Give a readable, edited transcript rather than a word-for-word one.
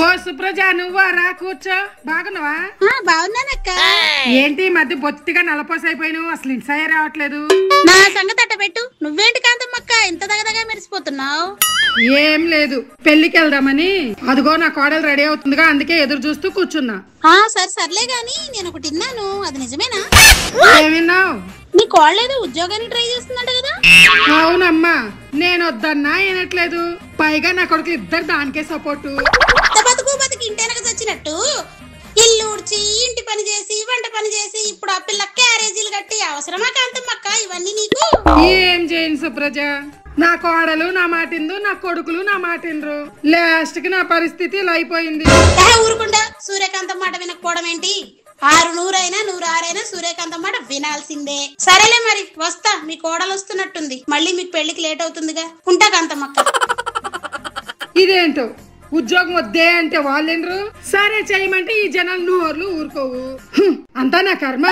ఓ సుప్రజ, నువ్వా? రా కూర్చో. బాగున్నావా? బాగున్నానక్క. ఏంటి ఈ మధ్య బొత్తిగా నలపోసైపోయినావు, అసలు ఇంటిసాయే రావట్లేదు. నా సంగతి అట్ట పెట్టు. నువ్వేంటి కాంతమ్మక్క ఇంత దగదగా మెరిసిపోతున్నావు? ఏం లేదు, పెళ్లికి వెళ్దామని. అదిగో నా కోడలు రెడీ అవుతుందిగా, అందుకే ఎదురు చూస్తూ కూర్చున్నా. సర్లే గాని నేను ఒకటి విన్నాను, అది నిజమేనా? ఏమిన్నావు? నీ కోడలేదో ఉద్యోగానికి ట్రై చేస్తుందంట కదా? అవునమ్మా, నేను వద్దన్నా వినట్లేదు. పైగా నా కొడుకు ఇద్దరు దానికే సపోర్టు. బతుకు ఇంటెనక చచ్చినట్టు ఇల్లు ఊడ్చి ఇంటి పని చేసి వంట పని చేసి ఇప్పుడు ఆ పిల్ల క్యారేజీలు కట్టి అవసరమా కాంతమ్మక్క ఇవన్నీ నీకు? ఏం చేయను సుప్రజ, నా కోడలు నా మాటిందు, నా కొడుకులు నా మాటిండ్రు. లాస్ట్ కి నా పరిస్థితి ఇలా అయిపోయింది. ఊరుకుండా సూర్యకాంతం మాట వినకపోవడం ఏంటి? 600 అయినా 106 అయినా సూర్యకాంతం మాట వినాల్సిందే. సరేలే మరి వస్తా, మీ కోడలు వస్తున్నట్టుంది. మళ్ళీ మీకు పెళ్లికి లేట్ అవుతుందిగా. ఉంటా కాంతమ్మక్క. ఇదేంటో ఉద్యోగం వద్దే అంటే వాళ్ళెండ్రు, సరే చేయమంటే ఈ జనాలు నోర్లు ఊరుకోవు. అంతా నా కర్మ.